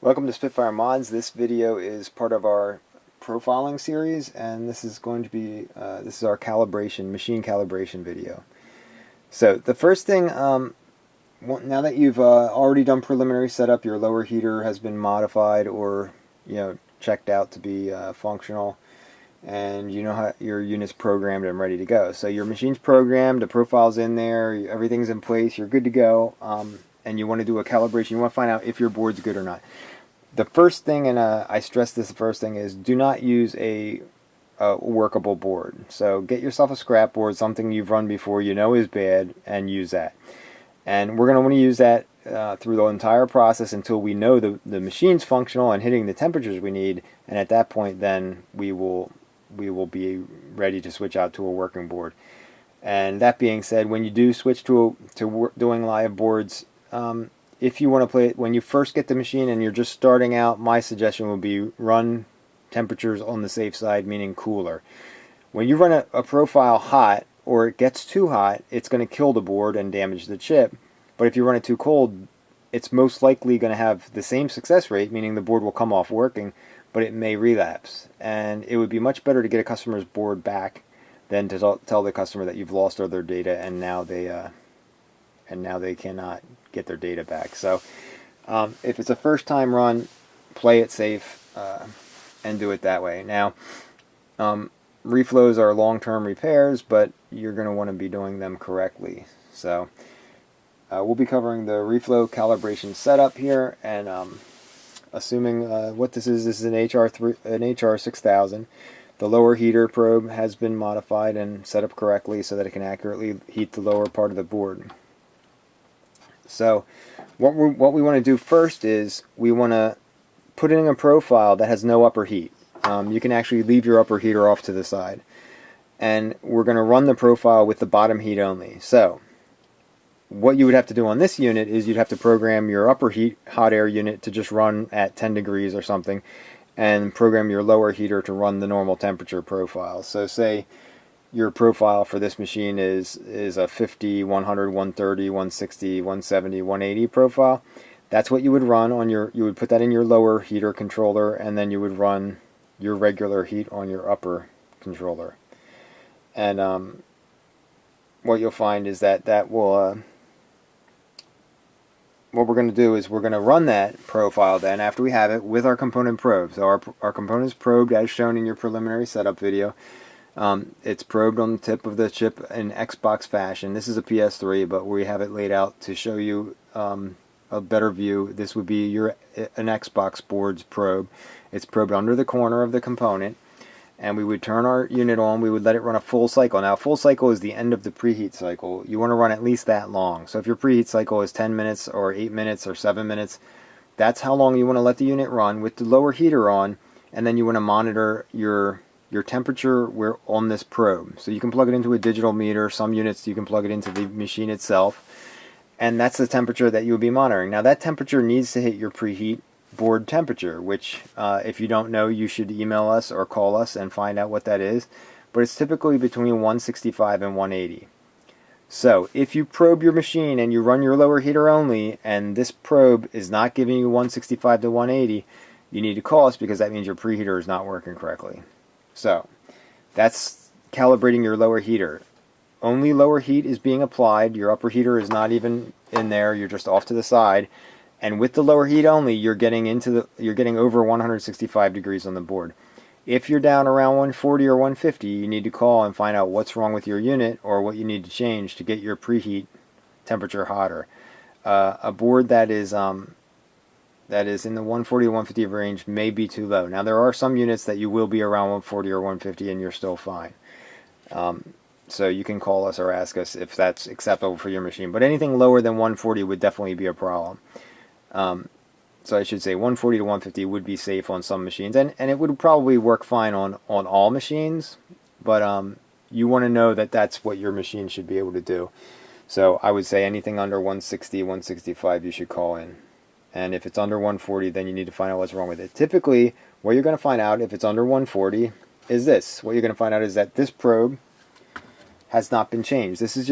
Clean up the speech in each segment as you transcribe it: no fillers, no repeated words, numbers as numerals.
Welcome to SpitFireMods. This video is part of our profiling series, and this is going to be this is our machine calibration video. So the first thing, now that you've already done preliminary setup, your lower heater has been modified or checked out to be functional, and you know how your unit's programmed and ready to go. So your machine's programmed, the profile's in there, everything's in place, you're good to go. And you want to do a calibration. You want to find out if your board's good or not. The first thing, and I stress this, the first thing is do not use a workable board. So get yourself a scrap board, something you've run before, you know is bad, and use that. And we're going to want to use that through the entire process until we know the machine's functional and hitting the temperatures we need. And at that point, then we will be ready to switch out to a working board. And that being said, when you do switch to doing live boards, if you want to play it when you first get the machine and you're just starting out, my suggestion would be run temperatures on the safe side, meaning cooler. When you run a profile hot or it gets too hot, it's going to kill the board and damage the chip. But if you run it too cold, it's most likely going to have the same success rate, meaning the board will come off working, but it may relapse. And it would be much better to get a customer's board back than to tell the customer that you've lost all their data and now they cannot get their data back. So if it's a first time run, play it safe and do it that way. Now reflows are long-term repairs, but you're going to want to be doing them correctly. So we'll be covering the reflow calibration setup here, and assuming what this is an HR 6000. The lower heater probe has been modified and set up correctly so that it can accurately heat the lower part of the board. So what we want to do first is we want to put in a profile that has no upper heat. You can actually leave your upper heater off to the side. And we're going to run the profile with the bottom heat only. So what you would have to do on this unit is you'd have to program your upper heat hot air unit to just run at 10 degrees or something, and program your lower heater to run the normal temperature profile. So say your profile for this machine is a 50, 100, 130, 160, 170, 180 profile. That's what you would run on you would put that in your lower heater controller, and then you would run your regular heat on your upper controller. And what you'll find is that will what we're going to do is we're going to run that profile then after we have it with our component probe. So our component's probed as shown in your preliminary setup video. It's probed on the tip of the chip in Xbox fashion. This is a PS3, but we have it laid out to show you a better view. This would be an Xbox board's probe. It's probed under the corner of the component, and we would turn our unit on. We would let it run a full cycle. Now, a full cycle is the end of the preheat cycle. You want to run at least that long. So if your preheat cycle is 10 minutes or 8 minutes or 7 minutes, that's how long you want to let the unit run with the lower heater on, and then you want to monitor your temperature on this probe. So you can plug it into a digital meter. Some units you can plug it into the machine itself, and that's the temperature that you'll be monitoring. Now that temperature needs to hit your preheat board temperature, which if you don't know, you should email us or call us and find out what that is, but it's typically between 165 and 180. So if you probe your machine and you run your lower heater only and this probe is not giving you 165 to 180, you need to call us, because that means your preheater is not working correctly. So that's calibrating your lower heater. Only lower heat is being applied. Your upper heater is not even in there. You're just off to the side. And with the lower heat only, you're getting over 165 degrees on the board. If you're down around 140 or 150, you need to call and find out what's wrong with your unit or what you need to change to get your preheat temperature hotter. A board that is in the 140 to 150 range may be too low. Now there are some units that you will be around 140 or 150 and you're still fine. So you can call us or ask us if that's acceptable for your machine. But anything lower than 140 would definitely be a problem. So I should say 140 to 150 would be safe on some machines, and it would probably work fine on all machines, but you want to know that that's what your machine should be able to do. So I would say anything under 160, 165 you should call in. And if it's under 140, then you need to find out what's wrong with it. Typically, what you're going to find out if it's under 140 is this. What you're going to find out is that this probe has not been changed. This is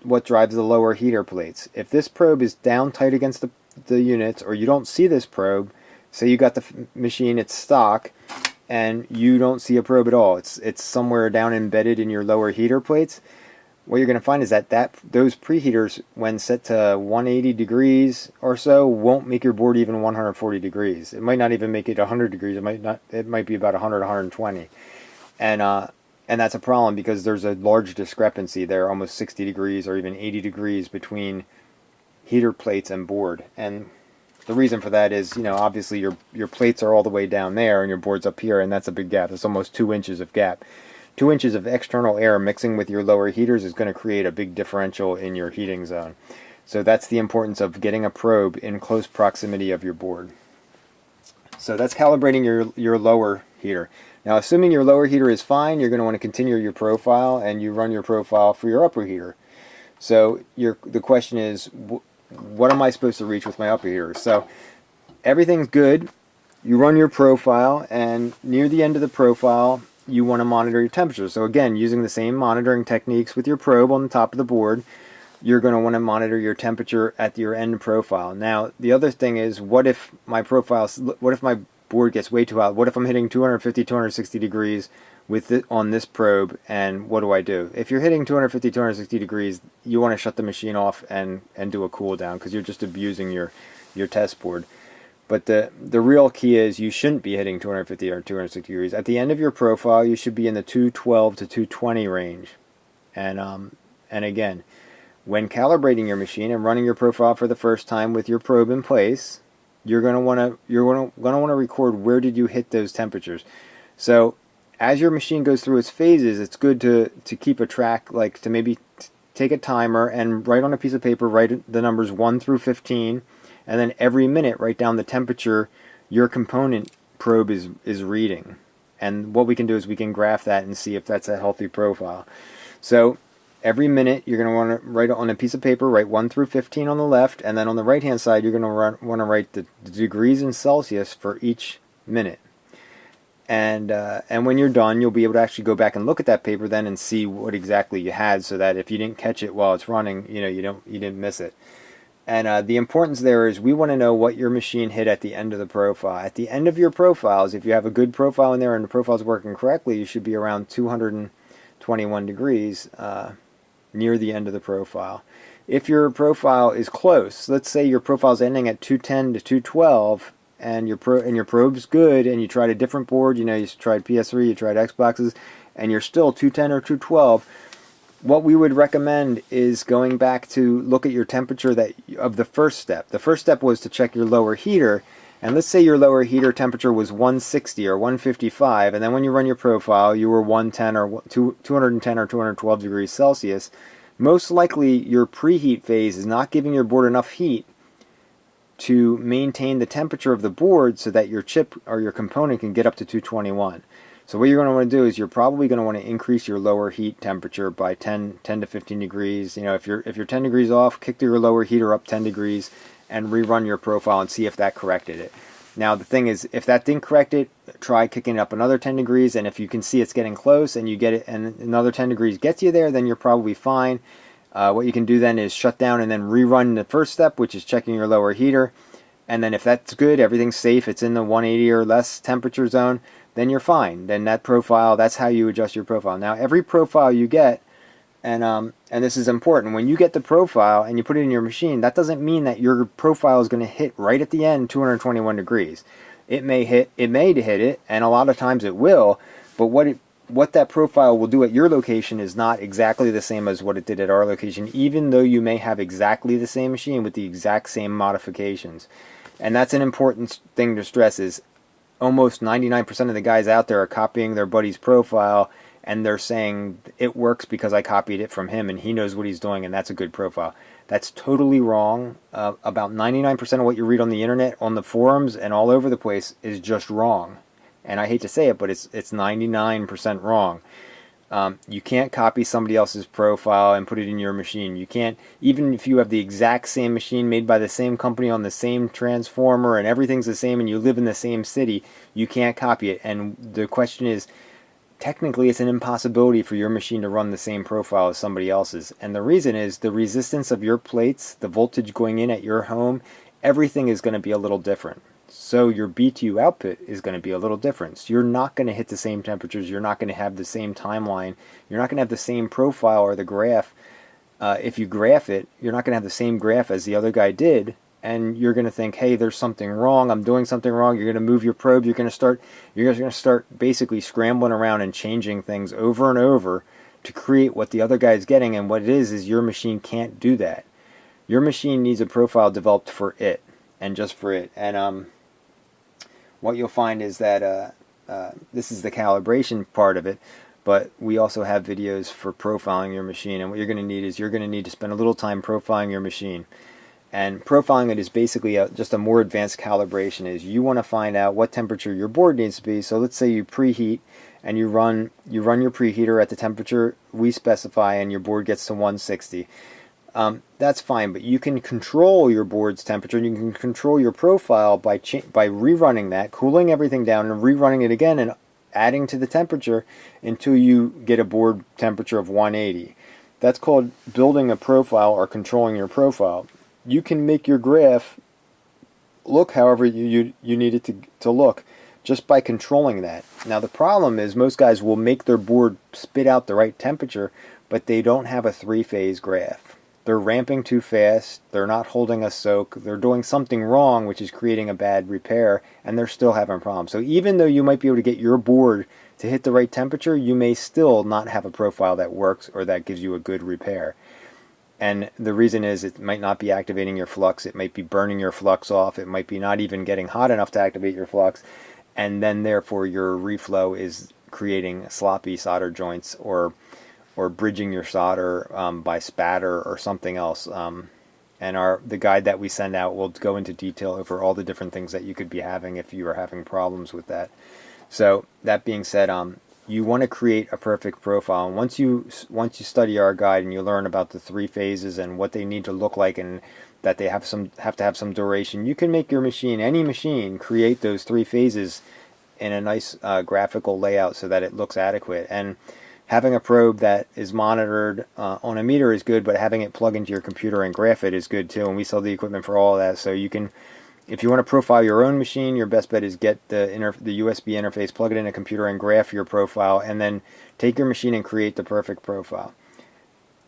what drives the lower heater plates. If this probe is down tight against the units, or you don't see this probe, say you got the machine, it's stock, and you don't see a probe at all. It's somewhere down embedded in your lower heater plates. What you're going to find is that those preheaters, when set to 180 degrees or so, won't make your board even 140 degrees. It might not even make it 100 degrees. It might be about 100, 120. And that's a problem because there's a large discrepancy there, almost 60 degrees or even 80 degrees between heater plates and board. And the reason for that is, obviously your plates are all the way down there and your board's up here, and that's a big gap. It's almost 2 inches of gap. 2 inches of external air mixing with your lower heaters is going to create a big differential in your heating zone. So that's the importance of getting a probe in close proximity of your board. So that's calibrating your lower heater. Now, assuming your lower heater is fine, you're going to want to continue your profile, and you run your profile for your upper heater. So the question is, what am I supposed to reach with my upper heater? So everything's good. You run your profile, and near the end of the profile, you want to monitor your temperature. So again, using the same monitoring techniques with your probe on the top of the board, you're going to want to monitor your temperature at your end profile. Now, the other thing is, what if my board gets way too hot? What if I'm hitting 250, 260 degrees on this probe, and what do? If you're hitting 250, 260 degrees, you want to shut the machine off and do a cool down, because you're just abusing your test board. But the real key is you shouldn't be hitting 250 or 260 degrees. At the end of your profile, you should be in the 212 to 220 range. And again, when calibrating your machine and running your profile for the first time with your probe in place, you're going to want to record where did you hit those temperatures. So as your machine goes through its phases, it's good to keep a track, like to maybe take a timer and write on a piece of paper, write the numbers 1 through 15, and then every minute write down the temperature your component probe is reading. And what we can do is we can graph that and see if that's a healthy profile. So every minute you're going to want to write on a piece of paper, write 1 through 15 on the left, and then on the right hand side you're going to want to write the degrees in Celsius for each minute. And when you're done, you'll be able to actually go back and look at that paper then and see what exactly you had, so that if you didn't catch it while it's running, you didn't miss it. And the importance there is we want to know what your machine hit at the end of the profile. At the end of your profiles, if you have a good profile in there and the profile's working correctly, you should be around 221 degrees near the end of the profile. If your profile is close, let's say your profile is ending at 210 to 212, and your probe's good, and you tried a different board, you tried PS3, you tried Xboxes, and you're still 210 or 212, what we would recommend is going back to look at your temperature of the first step. The first step was to check your lower heater, and let's say your lower heater temperature was 160 or 155, and then when you run your profile you were 110 or 210 or 212 degrees Celsius. Most likely your preheat phase is not giving your board enough heat to maintain the temperature of the board so that your chip or your component can get up to 221. So what you're going to want to do is you're probably going to want to increase your lower heat temperature by 10 to 15 degrees. If you're 10 degrees off, kick your lower heater up 10 degrees and rerun your profile and see if that corrected it. Now the thing is, if that didn't correct it, try kicking it up another 10 degrees, and if you can see it's getting close and you get it and another 10 degrees gets you there, then you're probably fine. What you can do then is shut down and then rerun the first step, which is checking your lower heater. And then if that's good, everything's safe, it's in the 180 or less temperature zone, then you're fine. Then that profile, that's how you adjust your profile. Now every profile you get, and this is important, when you get the profile and you put it in your machine, that doesn't mean that your profile is going to hit right at the end 221 degrees. It may hit it, and a lot of times it will, but what that profile will do at your location is not exactly the same as what it did at our location, even though you may have exactly the same machine with the exact same modifications. And that's an important thing to stress, is almost 99% of the guys out there are copying their buddy's profile, and they're saying it works because I copied it from him and he knows what he's doing and that's a good profile. That's totally wrong. About 99% of what you read on the internet, on the forums, and all over the place is just wrong. And I hate to say it, but it's 99% wrong. You can't copy somebody else's profile and put it in your machine. You can't, even if you have the exact same machine made by the same company on the same transformer and everything's the same and you live in the same city, you can't copy it. And the question is, technically it's an impossibility for your machine to run the same profile as somebody else's. And the reason is the resistance of your plates, the voltage going in at your home, everything is going to be a little different. So your BTU output is going to be a little different. So you're not going to hit the same temperatures. You're not going to have the same timeline. You're not going to have the same profile or the graph. If you graph it, you're not going to have the same graph as the other guy did. And you're going to think, hey, there's something wrong. I'm doing something wrong. You're going to move your probe. You're going to start basically scrambling around and changing things over and over to create what the other guy's getting. And what it is your machine can't do that. Your machine needs a profile developed for it and just for it. And what you'll find is that this is the calibration part of it, but we also have videos for profiling your machine. And what you're going to need is you're going to need to spend a little time profiling your machine. And profiling it is basically just a more advanced calibration. Is you want to find out what temperature your board needs to be. So let's say you preheat and you run your preheater at the temperature we specify, and your board gets to 160. That's fine, but you can control your board's temperature, and you can control your profile by rerunning that, cooling everything down, and rerunning it again, and adding to the temperature until you get a board temperature of 180. That's called building a profile or controlling your profile. You can make your graph look however you need it to look just by controlling that. Now the problem is most guys will make their board spit out the right temperature, but they don't have a three-phase graph. They're ramping too fast, they're not holding a soak, they're doing something wrong which is creating a bad repair, and they're still having problems. So even though you might be able to get your board to hit the right temperature, you may still not have a profile that works or that gives you a good repair. And the reason is it might not be activating your flux, it might be burning your flux off, it might be not even getting hot enough to activate your flux, and then therefore your reflow is creating sloppy solder joints or bridging your solder by spatter or something else. And the guide that we send out will go into detail over all the different things that you could be having if you are having problems with that. So that being said, you want to create a perfect profile. And once you study our guide and you learn about the three phases and what they need to look like, and that they have to have some duration, you can make your machine, any machine, create those three phases in a nice graphical layout so that it looks adequate. And having a probe that is monitored on a meter is good, but having it plug into your computer and graph it is good too. And we sell the equipment for all of that. So you can, if you want to profile your own machine, your best bet is get the USB interface, plug it in a computer, and graph your profile, and then take your machine and create the perfect profile.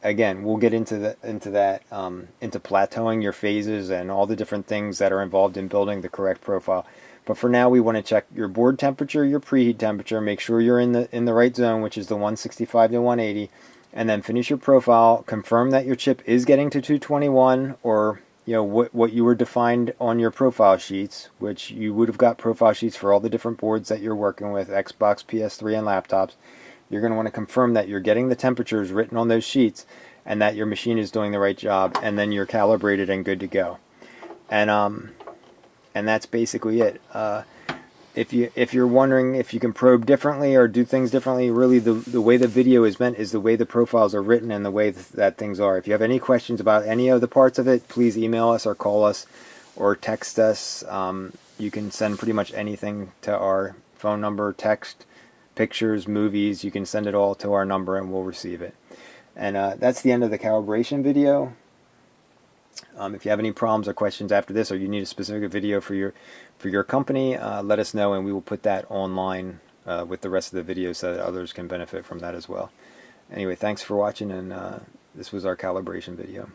Again, we'll get into plateauing your phases and all the different things that are involved in building the correct profile. But for now, we want to check your board temperature, your preheat temperature, make sure you're in the right zone, which is the 165 to 180, and then finish your profile. Confirm that your chip is getting to 221, or what you were defined on your profile sheets, which you would have got profile sheets for all the different boards that you're working with, Xbox, PS3, and laptops. You're going to want to confirm that you're getting the temperatures written on those sheets and that your machine is doing the right job, and then you're calibrated and good to go. And that's basically it. If you're wondering if you can probe differently or do things differently, really the way the video is meant is the way the profiles are written and the way that things are. If you have any questions about any of the parts of it, please email us or call us or text us. You can send pretty much anything to our phone number, text, pictures, movies. You can send it all to our number and we'll receive it. And that's the end of the calibration video. If you have any problems or questions after this, or you need a specific video for your company, let us know, and we will put that online with the rest of the videos so that others can benefit from that as well. Anyway, thanks for watching, and this was our calibration video.